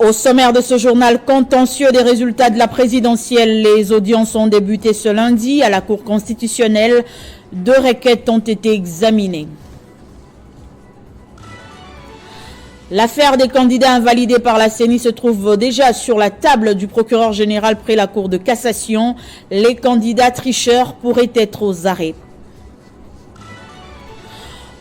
Au sommaire de ce journal contentieux des résultats de la présidentielle, les audiences ont débuté ce lundi à la Cour constitutionnelle. 2 requêtes ont été examinées. L'affaire des candidats invalidés par la CENI se trouve déjà sur la table du procureur général près la Cour de cassation. Les candidats tricheurs pourraient être aux arrêts.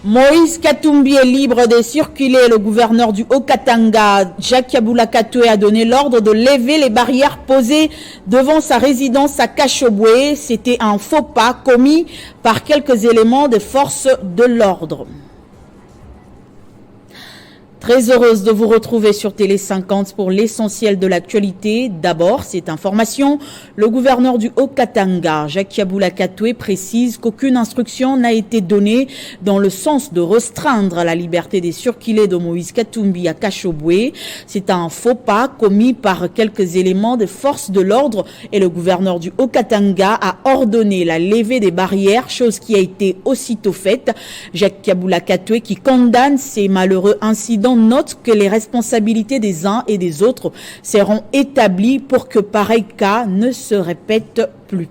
Moïse Katumbi est libre de circuler. Le gouverneur du Haut-Katanga, Jacques Yabula Katoué, a donné l'ordre de lever les barrières posées devant sa résidence à Kashobwe. C'était un faux pas commis par quelques éléments des forces de l'ordre. Très heureuse de vous retrouver sur Télé 50 pour l'essentiel de l'actualité. D'abord, cette information, le gouverneur du Haut-Katanga, Jacques Yabula Katoué, précise qu'aucune instruction n'a été donnée dans le sens de restreindre la liberté de circuler de Moïse Katumbi à Kashobwe. C'est un faux pas commis par quelques éléments des forces de l'ordre et le gouverneur du Haut-Katanga a ordonné la levée des barrières, chose qui a été aussitôt faite. Jacques Yabula Katoué, qui condamne ces malheureux incidents, note que les responsabilités des uns et des autres seront établies pour que pareil cas ne se répète plus.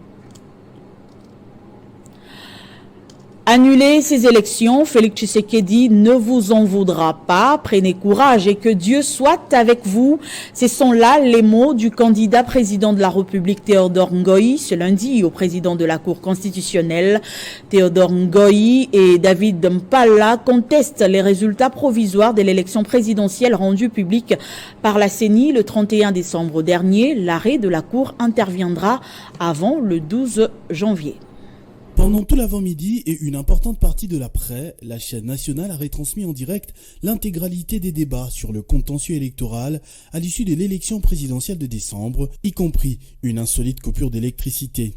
Annuler ces élections, Félix Tshisekedi ne vous en voudra pas. Prenez courage et que Dieu soit avec vous. Ce sont là les mots du candidat président de la République Théodore Ngoï ce lundi au président de la Cour constitutionnelle. Théodore Ngoï et David Mpala contestent les résultats provisoires de l'élection présidentielle rendue publique par la CENI le 31 décembre dernier. L'arrêt de la Cour interviendra avant le 12 janvier. Pendant tout l'avant-midi et une importante partie de l'après, la chaîne nationale a retransmis en direct l'intégralité des débats sur le contentieux électoral à l'issue de l'élection présidentielle de décembre, y compris une insolite coupure d'électricité.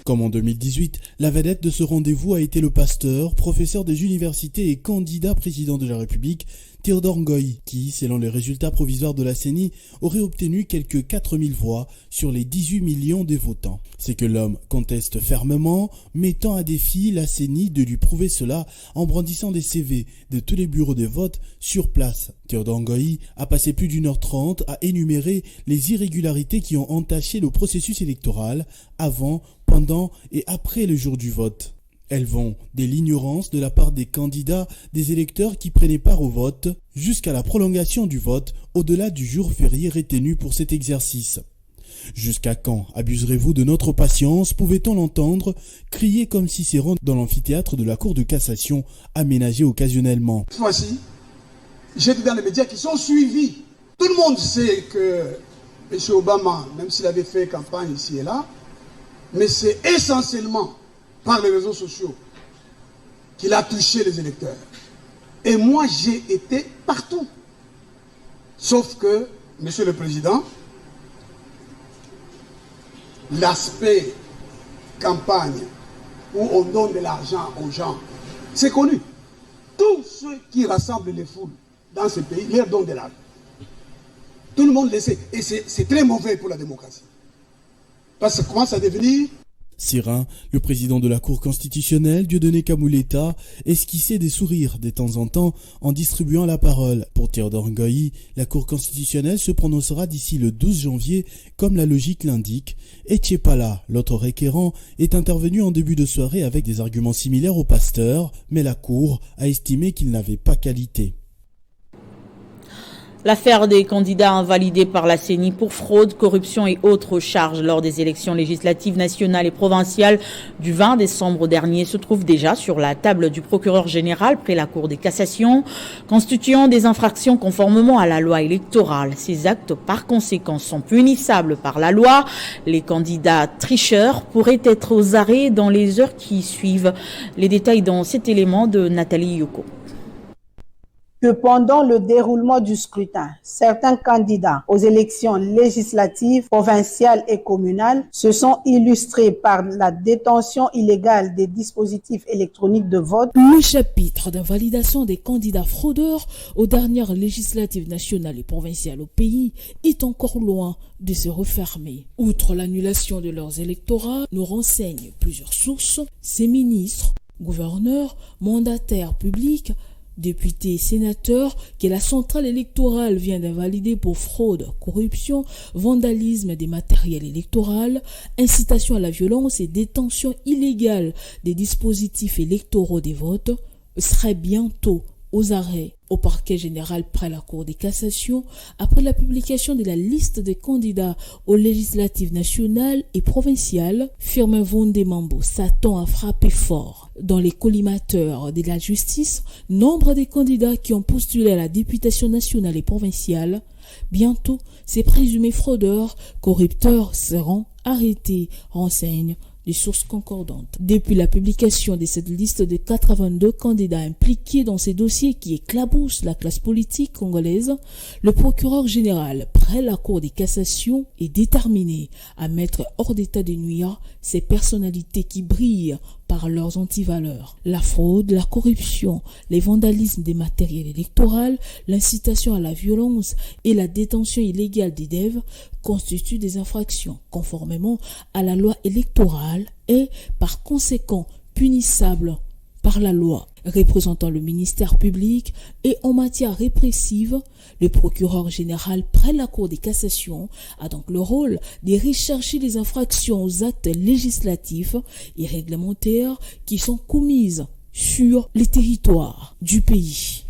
Comme en 2018, la vedette de ce rendez-vous a été le pasteur, professeur des universités et candidat président de la République, Théodore Ngoï, qui, selon les résultats provisoires de la CENI, aurait obtenu quelques 4000 voix sur les 18 millions de votants. C'est que l'homme conteste fermement, mettant à défi la CENI de lui prouver cela en brandissant des CV de tous les bureaux de vote sur place. Théodore Ngoï a passé plus d'1h30 à énumérer les irrégularités qui ont entaché le processus électoral avant, pendant et après le jour du vote. Elles vont de l'ignorance de la part des candidats, des électeurs qui prenaient part au vote, jusqu'à la prolongation du vote au-delà du jour férié retenu pour cet exercice. Jusqu'à quand abuserez-vous de notre patience, pouvait-on l'entendre crier comme Cicéron dans l'amphithéâtre de la Cour de cassation aménagé occasionnellement. Cette fois-ci, j'étais dans les médias qui sont suivis. Tout le monde sait que M. Obama, même s'il avait fait campagne ici et là, mais c'est essentiellement par les réseaux sociaux qu'il a touché les électeurs. Et moi, j'ai été partout. Sauf que, Monsieur le Président, l'aspect campagne où on donne de l'argent aux gens, c'est connu. Tous ceux qui rassemblent les foules dans ce pays leur donnent de l'argent. Tout le monde le sait. Et c'est très mauvais pour la démocratie. Parce que ça commence à devenir... Serein, le président de la Cour constitutionnelle, Dieudonné Kamuleta, esquissait des sourires de temps en temps en distribuant la parole. Pour Théodore Ngoï, la Cour constitutionnelle se prononcera d'ici le 12 janvier, comme la logique l'indique. Et Tchepala, l'autre requérant, est intervenu en début de soirée avec des arguments similaires au pasteur, mais la Cour a estimé qu'il n'avait pas qualité. L'affaire des candidats invalidés par la CENI pour fraude, corruption et autres charges lors des élections législatives nationales et provinciales du 20 décembre dernier se trouve déjà sur la table du procureur général près la Cour de cassation, constituant des infractions conformément à la loi électorale. Ces actes, par conséquent, sont punissables par la loi. Les candidats tricheurs pourraient être aux arrêts dans les heures qui suivent. Les détails dans cet élément de Nathalie Yoko. Que pendant le déroulement du scrutin, certains candidats aux élections législatives, provinciales et communales se sont illustrés par la détention illégale des dispositifs électroniques de vote. Le chapitre d'invalidation des candidats fraudeurs aux dernières législatives nationales et provinciales au pays est encore loin de se refermer. Outre l'annulation de leurs électorats, nous renseignent plusieurs sources, ces ministres, gouverneurs, mandataires publics, députés et sénateurs que la centrale électorale vient d'invalider pour fraude, corruption, vandalisme des matériels électoraux, incitation à la violence et détention illégale des dispositifs électoraux des votes serait bientôt aux arrêts au parquet général près la Cour de cassation après la publication de la liste des candidats aux législatives nationales et provinciales. Firmin Vondemambo s'attend à frapper fort. Dans les collimateurs de la justice, nombre des candidats qui ont postulé à la députation nationale et provinciale, bientôt ces présumés fraudeurs, corrupteurs seront arrêtés, renseignent des sources concordantes. Depuis la publication de cette liste de 82 candidats impliqués dans ces dossiers qui éclaboussent la classe politique congolaise, le procureur général, près la Cour de cassation, est déterminé à mettre hors d'état de nuire ces personnalités qui brillent par leurs antivaleurs. La fraude, la corruption, les vandalismes des matériels électoraux, l'incitation à la violence et la détention illégale des devs constituent des infractions conformément à la loi électorale et par conséquent punissables par la loi. Représentant le ministère public et en matière répressive, le procureur général près la Cour de cassation a donc le rôle de rechercher les infractions aux actes législatifs et réglementaires qui sont commises sur les territoires du pays.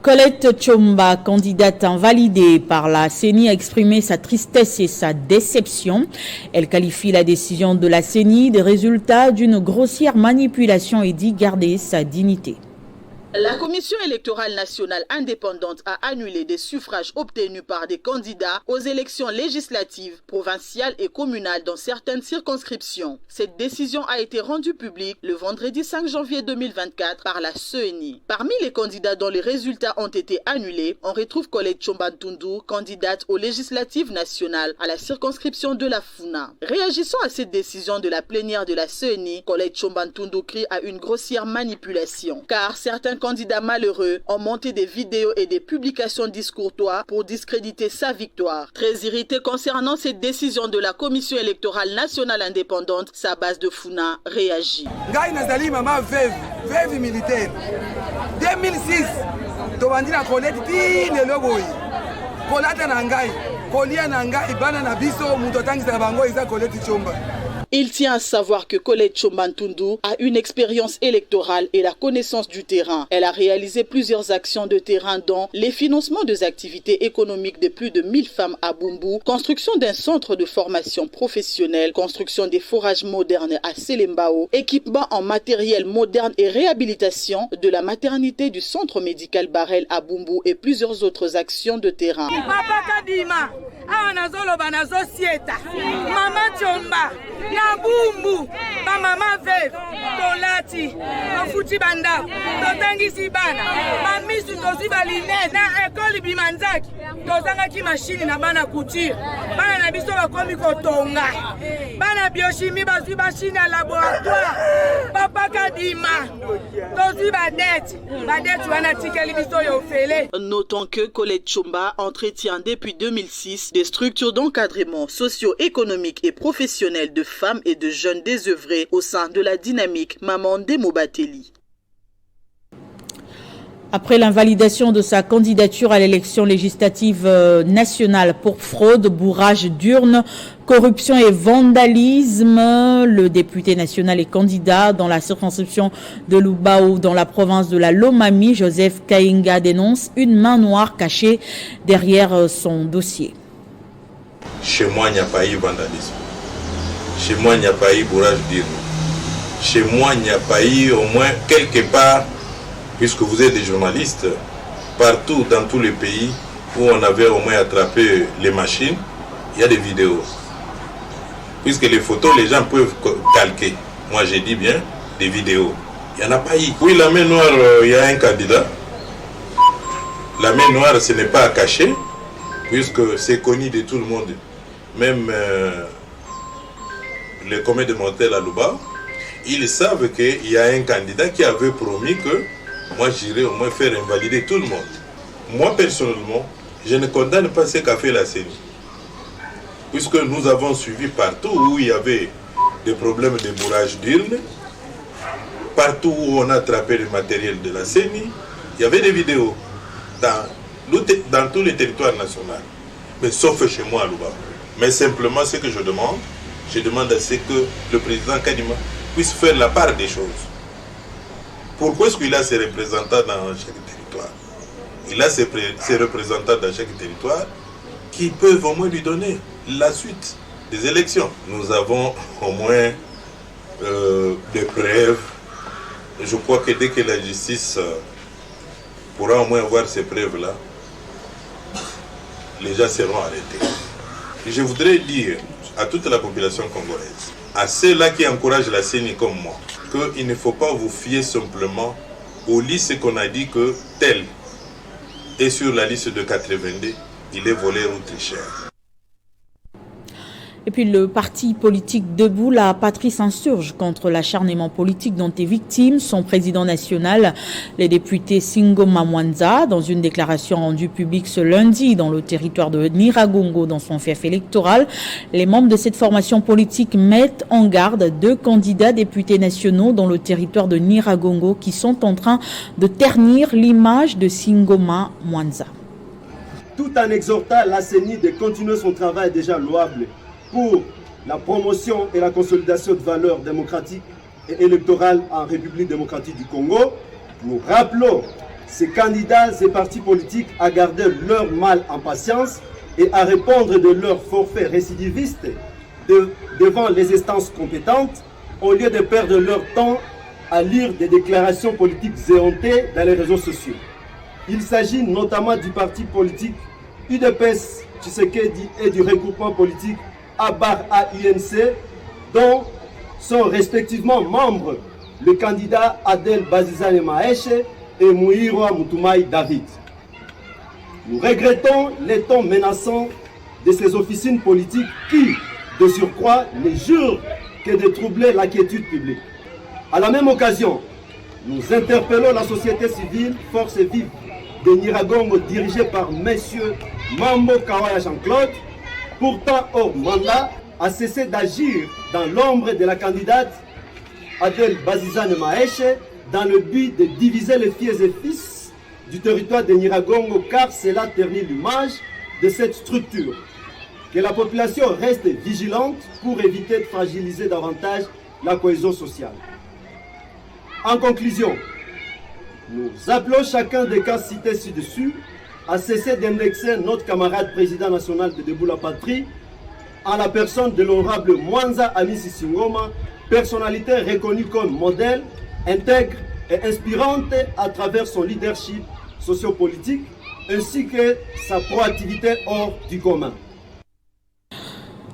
Colette Tshomba, candidate invalidée par la CENI, a exprimé sa tristesse et sa déception. Elle qualifie la décision de la CENI des résultats d'une grossière manipulation et dit garder sa dignité. La Commission électorale nationale indépendante a annulé des suffrages obtenus par des candidats aux élections législatives, provinciales et communales dans certaines circonscriptions. Cette décision a été rendue publique le vendredi 5 janvier 2024 par la CENI. Parmi les candidats dont les résultats ont été annulés, on retrouve Colette Tshomba Ntundu, candidate aux législatives nationales à la circonscription de la Funa. Réagissant à cette décision de la plénière de la CENI, Colette Tshomba Ntundu crie à une grossière manipulation, car certains candidats malheureux ont monté des vidéos et des publications discourtoires pour discréditer sa victoire. Très irrité concernant cette décision de la Commission électorale nationale indépendante, sa base de Funa réagit. Ngai nazali mama veuve militaire. 2006, tobandi na Colette ti lelo boyi. Kolata na ngai, kolia na ngai bana na biso muto tangisa bango isa Colette Tshomba. Il tient à savoir que Colette Tshomba Ntundu a une expérience électorale et la connaissance du terrain. Elle a réalisé plusieurs actions de terrain dont les financements des activités économiques de plus de 1000 femmes à Bumbu, construction d'un centre de formation professionnelle, construction des forages modernes à Selembao, équipement en matériel moderne et réhabilitation de la maternité du centre médical Barel à Bumbu et plusieurs autres actions de terrain. Mama Tshomba na Bumbu ba mama veuve tolati bafuti banda totangisi bana bamisu tozi baline na ekoli bimanzaki tozangaki mashini na bana couture bana na biso bakomi kotonga bana biochimie bazwi mashini ya laboratoire papa kadima tozi badete wana tikeli biso yo fele. Notons que Colette Tshomba entretient depuis 2006 des structures d'encadrement socio-économique et professionnel de femmes et de jeunes désœuvrés au sein de la dynamique Mamande Mobateli. Après l'invalidation de sa candidature à l'élection législative nationale pour fraude, bourrage d'urnes, corruption et vandalisme, le député national et candidat dans la circonscription de Lubao dans la province de la Lomami, Joseph Kainga, dénonce une main noire cachée derrière son dossier. Chez moi, il n'y a pas eu vandalisme. Chez moi, il n'y a pas eu bourrage d'urnes. Chez moi, il n'y a pas eu au moins quelque part, puisque vous êtes des journalistes, partout dans tous les pays où on avait au moins attrapé les machines, il y a des vidéos. Puisque les photos, les gens peuvent calquer. Moi, j'ai dit bien, des vidéos. Il n'y en a pas eu. Oui, la main noire, il y a un candidat. La main noire, ce n'est pas à cacher, puisque c'est connu de tout le monde. Même les communs de Montel à Luba, ils savent qu'il y a un candidat qui avait promis que moi j'irai au moins faire invalider tout le monde. Moi personnellement, je ne condamne pas ce qu'a fait la CENI. Puisque nous avons suivi partout où il y avait des problèmes de bourrage d'urnes, partout où on a attrapé le matériel de la CENI, il y avait des vidéos dans tous les territoires nationaux, mais sauf chez moi à Luba. Mais simplement, ce que je demande à ce que le président Kadima puisse faire la part des choses. Pourquoi est-ce qu'il a ses représentants dans chaque territoire? Il a ses représentants dans chaque territoire qui peuvent au moins lui donner la suite des élections. Nous avons au moins des preuves. Je crois que dès que la justice pourra au moins voir ces preuves-là, les gens seront arrêtés. Et je voudrais dire à toute la population congolaise, à ceux-là qui encouragent la CENI comme moi, qu'il ne faut pas vous fier simplement aux listes qu'on a dit que tel est sur la liste de 82, il est volé ou tricheur. Et puis le parti politique Debout la Patrie s'insurge contre l'acharnement politique dont est victime son président national, le député Singoma Mwanza, dans une déclaration rendue publique ce lundi dans le territoire de Nyiragongo dans son fief électoral. Les membres de cette formation politique mettent en garde 2 candidats députés nationaux dans le territoire de Nyiragongo qui sont en train de ternir l'image de Singoma Mwanza. Tout en exhortant la CENI de continuer son travail déjà louable pour la promotion et la consolidation de valeurs démocratiques et électorales en République démocratique du Congo, nous rappelons ces candidats et partis politiques à garder leur mal en patience et à répondre de leurs forfaits récidivistes devant les instances compétentes au lieu de perdre leur temps à lire des déclarations politiques éhontées dans les réseaux sociaux. Il s'agit notamment du parti politique UDPS Tshisekedi et du regroupement politique ABAR-AUNC, dont sont respectivement membres le candidat Adel Bazizane Maeshe et Mouhirwa Mutumai David. Nous regrettons les tons menaçants de ces officines politiques qui, de surcroît, ne jurent que de troubler la quiétude publique. À la même occasion, nous interpellons la société civile, force vive de Nyiragongo dirigée par M. Mambo Kawaya Jean-Claude, pourtant hors mandat, a cessé d'agir dans l'ombre de la candidate Adel Bazizane Maeshe dans le but de diviser les filles et fils du territoire de Nyiragongo, car cela ternit l'image de cette structure. Que la population reste vigilante pour éviter de fragiliser davantage la cohésion sociale. En conclusion, nous appelons chacun des cas cités ci-dessus à cesser d'indexer notre camarade président national de Debout la Patrie en la personne de l'honorable Mwanza Amisi Singoma, personnalité reconnue comme modèle, intègre et inspirante à travers son leadership sociopolitique ainsi que sa proactivité hors du commun.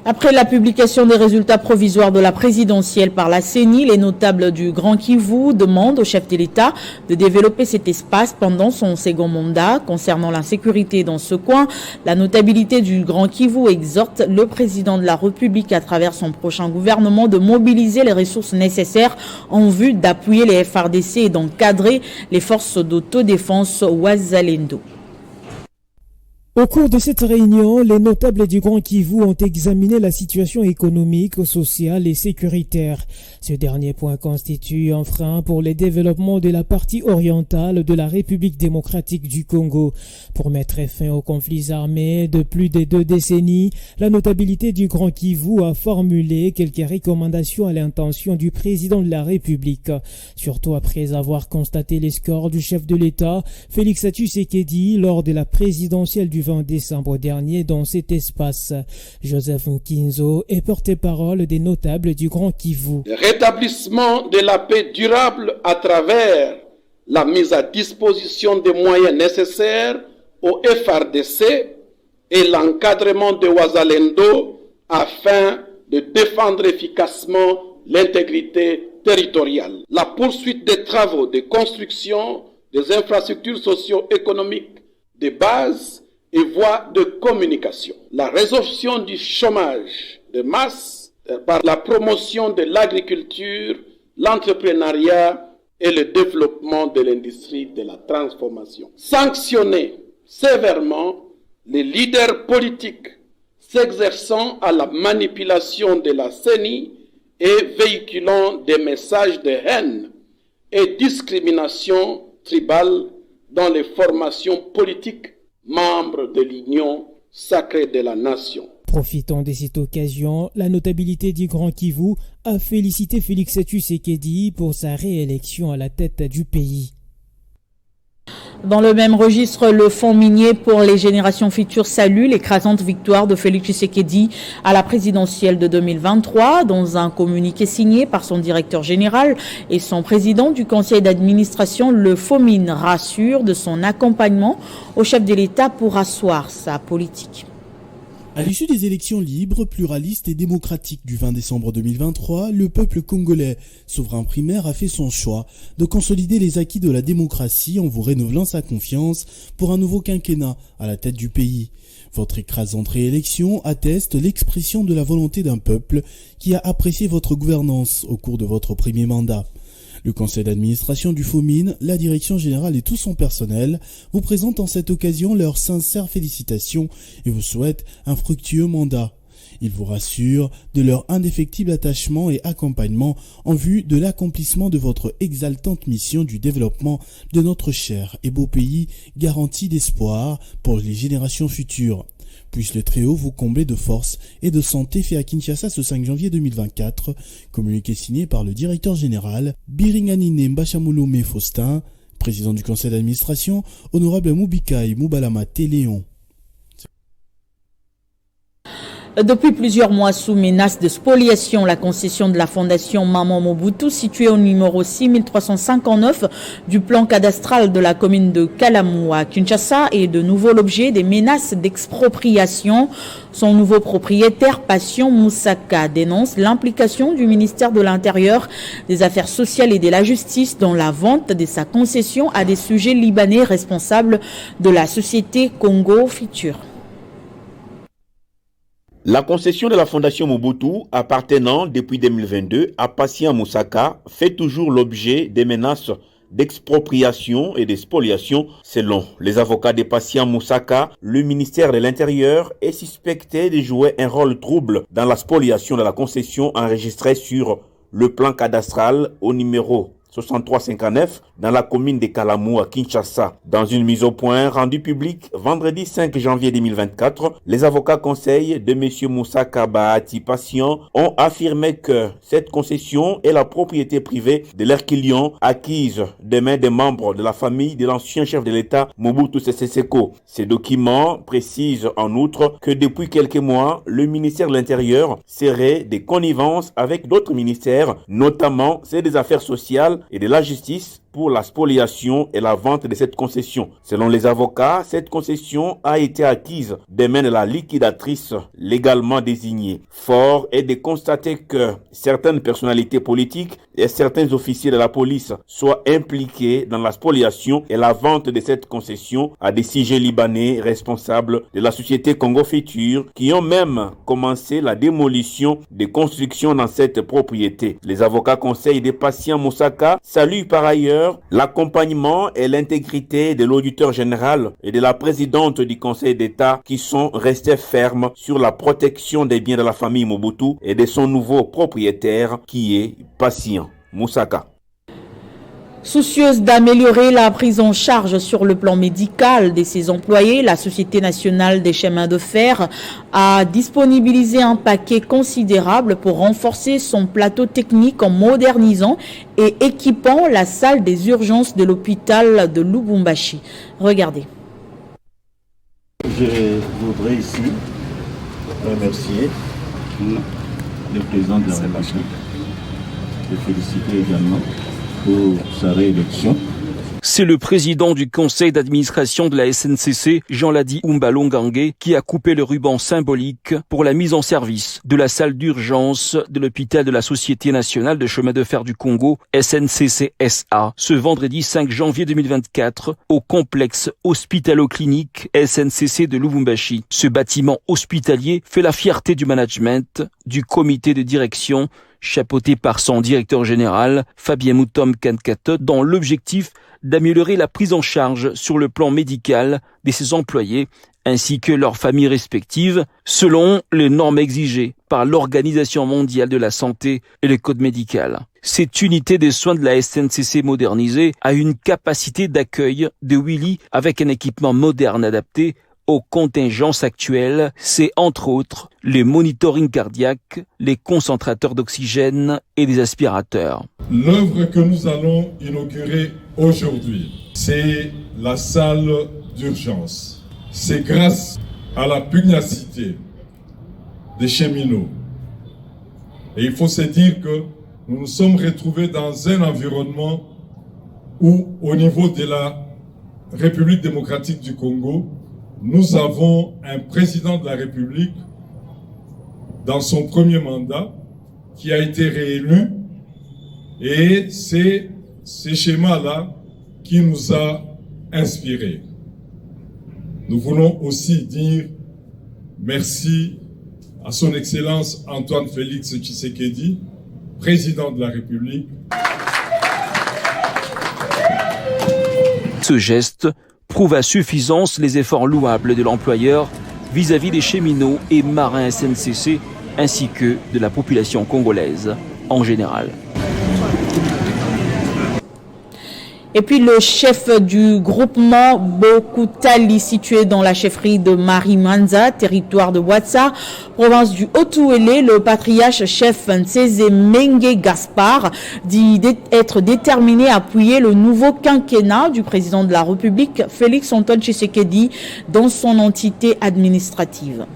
Après la publication des résultats provisoires de la présidentielle par la CENI, les notables du Grand Kivu demandent au chef de l'État de développer cet espace pendant son second mandat. Concernant l'insécurité dans ce coin, la notabilité du Grand Kivu exhorte le président de la République à travers son prochain gouvernement de mobiliser les ressources nécessaires en vue d'appuyer les FARDC et d'encadrer les forces d'autodéfense Wazalendo. Au cours de cette réunion, les notables du Grand Kivu ont examiné la situation économique, sociale et sécuritaire. Ce dernier point constitue un frein pour le développement de la partie orientale de la République démocratique du Congo. Pour mettre fin aux conflits armés de plus de 2 décennies, la notabilité du Grand Kivu a formulé quelques recommandations à l'intention du président de la République. Surtout après avoir constaté les scores du chef de l'État, Félix Tshisekedi, lors de la présidentielle du 20 décembre dernier dans cet espace. Joseph Nkinzo est porte-parole des notables du Grand Kivu. Le rétablissement de la paix durable à travers la mise à disposition des moyens nécessaires au FARDC et l'encadrement de Wazalendo afin de défendre efficacement l'intégrité territoriale. La poursuite des travaux de construction des infrastructures socio-économiques de base et voies de communication. La résolution du chômage de masse par la promotion de l'agriculture, l'entrepreneuriat et le développement de l'industrie de la transformation. Sanctionner sévèrement les leaders politiques s'exerçant à la manipulation de la CENI et véhiculant des messages de haine et discrimination tribale dans les formations politiques membres de l'Union sacrée de la nation. Profitant de cette occasion, la notabilité du Grand Kivu a félicité Félix Tshisekedi pour sa réélection à la tête du pays. Dans le même registre, le Fonds minier pour les générations futures salue l'écrasante victoire de Félix Tshisekedi à la présidentielle de 2023. Dans un communiqué signé par son directeur général et son président du conseil d'administration, le FOMIN rassure de son accompagnement au chef de l'État pour asseoir sa politique. À l'issue des élections libres, pluralistes et démocratiques du 20 décembre 2023, le peuple congolais, souverain primaire, a fait son choix de consolider les acquis de la démocratie en vous renouvelant sa confiance pour un nouveau quinquennat à la tête du pays. Votre écrasante réélection atteste l'expression de la volonté d'un peuple qui a apprécié votre gouvernance au cours de votre premier mandat. Le conseil d'administration du FOMIN, la direction générale et tout son personnel vous présentent en cette occasion leurs sincères félicitations et vous souhaitent un fructueux mandat. Ils vous rassurent de leur indéfectible attachement et accompagnement en vue de l'accomplissement de votre exaltante mission du développement de notre cher et beau pays, garantie d'espoir pour les générations futures. Puisse le Très-Haut vous combler de force et de santé, fait à Kinshasa ce 5 janvier 2024, communiqué signé par le directeur général Biringanine Mbachamolome Faustin, président du conseil d'administration, honorable Moubikai Moubalama Téléon. Depuis plusieurs mois, sous menace de spoliation, la concession de la fondation Maman Mobutu, située au numéro 6359 du plan cadastral de la commune de Kalamu à Kinshasa, est de nouveau l'objet des menaces d'expropriation. Son nouveau propriétaire, Patient Moussaka, dénonce l'implication du ministère de l'Intérieur, des Affaires sociales et de la Justice dans la vente de sa concession à des sujets libanais responsables de la société Congo Future. La concession de la fondation Mobutu, appartenant depuis 2022 à Patient Moussaka, fait toujours l'objet des menaces d'expropriation et de spoliation. Selon les avocats de Patient Moussaka, le ministère de l'Intérieur est suspecté de jouer un rôle trouble dans la spoliation de la concession enregistrée sur le plan cadastral au numéro 6359 dans la commune de Kalamu à Kinshasa. Dans une mise au point rendue publique vendredi 5 janvier 2024, les avocats conseils de M. Moussaka Bahati Patient ont affirmé que cette concession est la propriété privée de l'Herkilion acquise des mains des membres de la famille de l'ancien chef de l'État Mobutu Sese Seko. Ces documents précisent en outre que depuis quelques mois, le ministère de l'Intérieur serait des connivences avec d'autres ministères, notamment ceux des Affaires sociales et de la Justice, pour la spoliation et la vente de cette concession. Selon les avocats, cette concession a été acquise des mains de la liquidatrice légalement désignée. Fort est de constater que certaines personnalités politiques et certains officiers de la police soient impliqués dans la spoliation et la vente de cette concession à des sujets libanais responsables de la société Congo Future qui ont même commencé la démolition des constructions dans cette propriété. Les avocats conseils des Patient Moussaka saluent par ailleurs l'accompagnement et l'intégrité de l'auditeur général et de la présidente du Conseil d'État qui sont restés fermes sur la protection des biens de la famille Mobutu et de son nouveau propriétaire qui est Patient Moussaka. Soucieuse d'améliorer la prise en charge sur le plan médical de ses employés, la Société nationale des chemins de fer a disponibilisé un paquet considérable pour renforcer son plateau technique en modernisant et équipant la salle des urgences de l'hôpital de Lubumbashi. Regardez. Je voudrais ici remercier le président de la République, le féliciter également pour sa réélection. C'est le président du conseil d'administration de la SNCC, Jean-Ladi Umbalongangue, qui a coupé le ruban symbolique pour la mise en service de la salle d'urgence de l'hôpital de la Société nationale de chemin de fer du Congo, SNCC SA, ce vendredi 5 janvier 2024, au complexe hospitalo-clinique SNCC de Lubumbashi. Ce bâtiment hospitalier fait la fierté du management, du comité de direction, chapeauté par son directeur général, Fabien Moutom Kankate, dans l'objectif d'améliorer la prise en charge sur le plan médical de ses employés ainsi que leurs familles respectives, selon les normes exigées par l'Organisation mondiale de la santé et le code médical. Cette unité des soins de la SNCC modernisée a une capacité d'accueil de 8 lits avec un équipement moderne adapté aux contingences actuelles. C'est entre autres les monitorings cardiaques, les concentrateurs d'oxygène et des aspirateurs. L'œuvre que nous allons inaugurer aujourd'hui, c'est la salle d'urgence. C'est grâce à la pugnacité des cheminots. Et il faut se dire que nous nous sommes retrouvés dans un environnement où, au niveau de la République démocratique du Congo, nous avons un président de la République dans son premier mandat qui a été réélu, et c'est ce schéma-là qui nous a inspirés. Nous voulons aussi dire merci à son Excellence Antoine Félix Tshisekedi, président de la République. Ce geste prouve à suffisance les efforts louables de l'employeur vis-à-vis des cheminots et marins SNCC ainsi que de la population congolaise en général. Et puis le chef du groupement Bokutali, situé dans la chefferie de Marimanza, territoire de Ouatsa, province du Haut-Ouélé, le patriarche chef Ntseze Mengue Gaspard, dit être déterminé à appuyer le nouveau quinquennat du président de la République, Félix Antoine Tshisekedi, dans son entité administrative.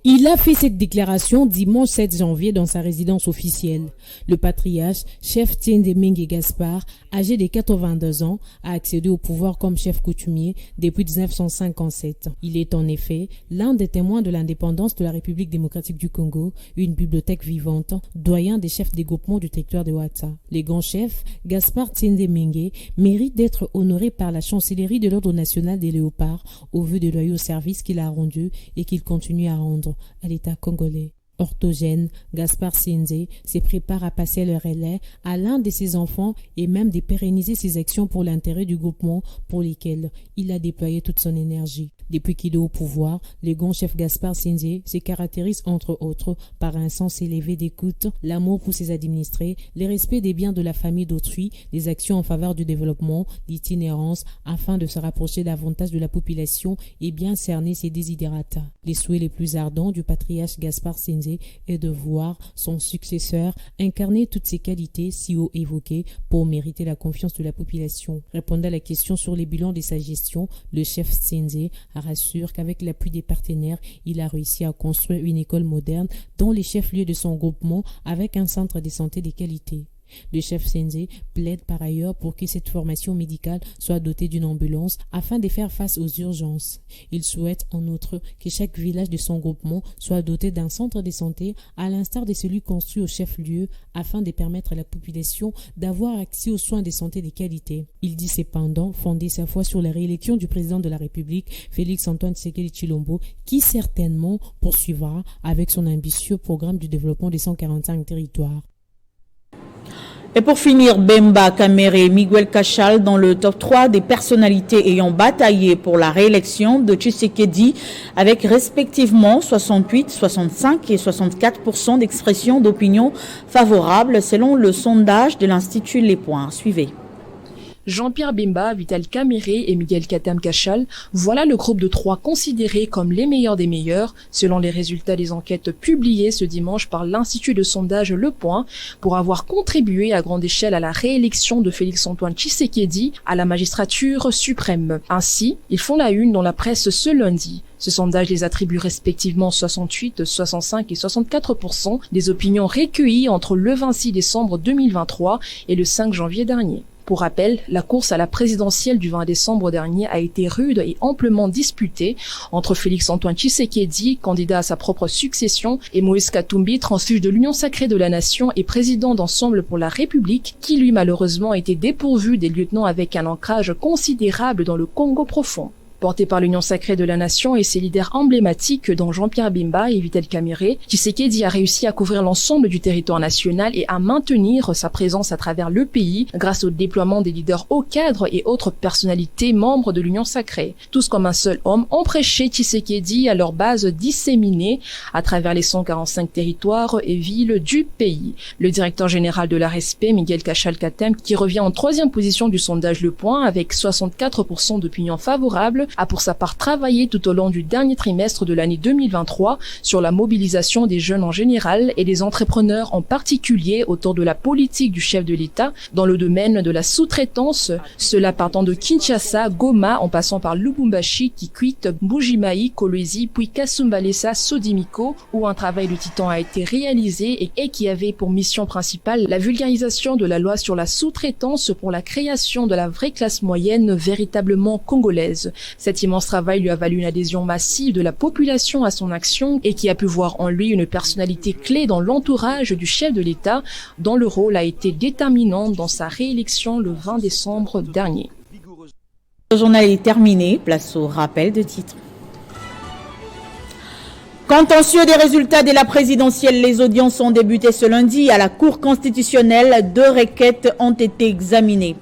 Il a fait cette déclaration dimanche 7 janvier dans sa résidence officielle. Le patriarche, chef Ntseze Mengue Gaspard, âgé de 82 ans, a accédé au pouvoir comme chef coutumier depuis 1957. Il est en effet l'un des témoins de l'indépendance de la République démocratique du Congo, une bibliothèque vivante, doyen des chefs des groupements du territoire de Ouatsa. Les grands chefs, Gaspard Ntseze Mengue, mérite d'être honoré par la chancellerie de l'Ordre national des léopards au vu des loyaux services qu'il a rendus et qu'il continue à rendre à l'État congolais. Orthogène, Gaspard Ntseze se prépare à passer le relais à l'un de ses enfants et même de pérenniser ses actions pour l'intérêt du groupement pour lesquels il a déployé toute son énergie. Depuis qu'il est au pouvoir, le grand chef Gaspard Ntseze se caractérise entre autres par un sens élevé d'écoute, l'amour pour ses administrés, le respect des biens de la famille d'autrui, des actions en faveur du développement, l'itinérance, afin de se rapprocher davantage de la population et bien cerner ses desiderata. Les souhaits les plus ardents du patriarche Gaspard Ntseze est de voir son successeur incarner toutes ces qualités si haut évoquées pour mériter la confiance de la population. Répondant à la question sur les bilans de sa gestion, le chef Ntseze rassure qu'avec l'appui des partenaires, il a réussi à construire une école moderne dans les chefs-lieux de son groupement avec un centre de santé de qualité. Le chef Ntseze plaide par ailleurs pour que cette formation médicale soit dotée d'une ambulance afin de faire face aux urgences. Il souhaite en outre que chaque village de son groupement soit doté d'un centre de santé à l'instar de celui construit au chef-lieu afin de permettre à la population d'avoir accès aux soins de santé de qualité. Il dit cependant fonder sa foi sur la réélection du président de la République, Félix Antoine Tshisekedi Tshilombo, qui certainement poursuivra avec son ambitieux programme du développement des 145 territoires. Et pour finir, Bemba Kamere et Miguel Cachal dans le top 3 des personnalités ayant bataillé pour la réélection de Tshisekedi avec respectivement 68, 65 et 64% d'expression d'opinion favorable selon le sondage de l'Institut Les Points. Suivez. Jean-Pierre Bemba, Vital Kamere et Miguel Katam Cachal, voilà le groupe de 3 considérés comme les meilleurs des meilleurs, selon les résultats des enquêtes publiées ce dimanche par l'Institut de sondage Le Point, pour avoir contribué à grande échelle à la réélection de Félix-Antoine Tshisekedi à la magistrature suprême. Ainsi, ils font la une dans la presse ce lundi. Ce sondage les attribue respectivement 68, 65 et 64% des opinions recueillies entre le 26 décembre 2023 et le 5 janvier dernier. Pour rappel, la course à la présidentielle du 20 décembre dernier a été rude et amplement disputée entre Félix-Antoine Tshisekedi, candidat à sa propre succession, et Moïse Katumbi, transfuge de l'Union sacrée de la nation et président d'Ensemble pour la République, qui lui malheureusement était dépourvu des lieutenants avec un ancrage considérable dans le Congo profond. Porté par l'Union sacrée de la nation et ses leaders emblématiques dont Jean-Pierre Bemba et Vital Kamerhe, Tshisekedi a réussi à couvrir l'ensemble du territoire national et à maintenir sa présence à travers le pays grâce au déploiement des leaders hauts cadres et autres personnalités membres de l'Union sacrée. Tous comme un seul homme ont prêché Tshisekedi à leur base disséminée à travers les 145 territoires et villes du pays. Le directeur général de l'ARESP, Miguel Cachal-Katem, qui revient en 3e position du sondage Le Point avec 64% d'opinion favorable, a pour sa part travaillé tout au long du dernier trimestre de l'année 2023 sur la mobilisation des jeunes en général et des entrepreneurs en particulier autour de la politique du chef de l'État dans le domaine de la sous-traitance, cela partant de Kinshasa, Goma, en passant par Lubumbashi, Kikwit, Mbujimayi, Kolwezi, puis Kasumbalesa, Sodimiko, où un travail de titan a été réalisé et qui avait pour mission principale la vulgarisation de la loi sur la sous-traitance pour la création de la vraie classe moyenne véritablement congolaise. Cet immense travail lui a valu une adhésion massive de la population à son action et qui a pu voir en lui une personnalité clé dans l'entourage du chef de l'État, dont le rôle a été déterminant dans sa réélection le 20 décembre dernier. Le journal est terminé, place au rappel de titres. Contentieux des résultats de la présidentielle, les audiences ont débuté ce lundi à la Cour constitutionnelle. 2 requêtes ont été examinées.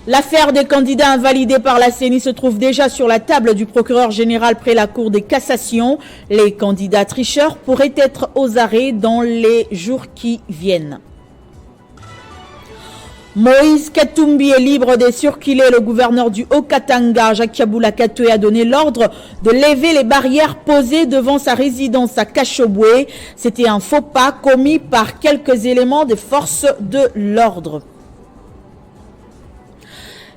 L'affaire des candidats invalidés par la CENI se trouve déjà sur la table du procureur général près la Cour de cassation. Les candidats tricheurs pourraient être aux arrêts dans les jours qui viennent. Moïse Katumbi est libre de circuler. Le gouverneur du Haut-Katanga, Jacques Katoué, a donné l'ordre de lever les barrières posées devant sa résidence à Kachobwe. C'était un faux pas commis par quelques éléments des forces de l'ordre.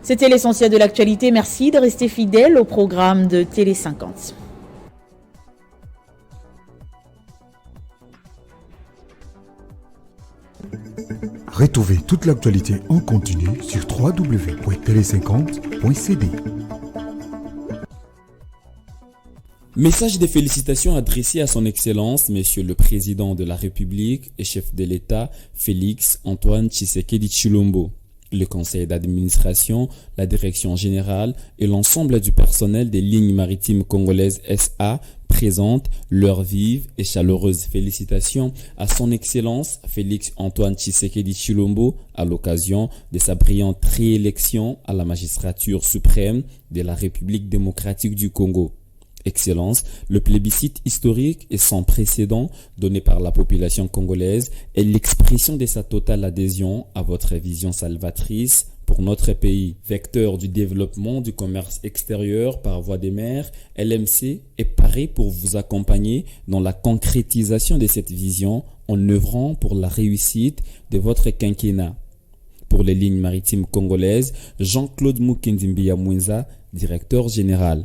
C'était l'essentiel de l'actualité. Merci de rester fidèle au programme de Télé 50. Retrouvez toute l'actualité en continu sur www.tele50.cd. Message de félicitations adressé à son Excellence, Monsieur le Président de la République et chef de l'État, Félix Antoine Tshisekedi Tshilombo. Le conseil d'administration, la direction générale et l'ensemble du personnel des lignes maritimes congolaises SA présentent leurs vives et chaleureuses félicitations à son Excellence Félix Antoine Tshisekedi Tshilombo à l'occasion de sa brillante réélection à la magistrature suprême de la République démocratique du Congo. Excellence, le plébiscite historique et sans précédent donné par la population congolaise est l'expression de sa totale adhésion à votre vision salvatrice pour notre pays. Vecteur du développement du commerce extérieur par voie des mers, LMC est paré pour vous accompagner dans la concrétisation de cette vision en œuvrant pour la réussite de votre quinquennat. Pour les lignes maritimes congolaises, Jean-Claude Mukendimbia Mouinza, directeur général.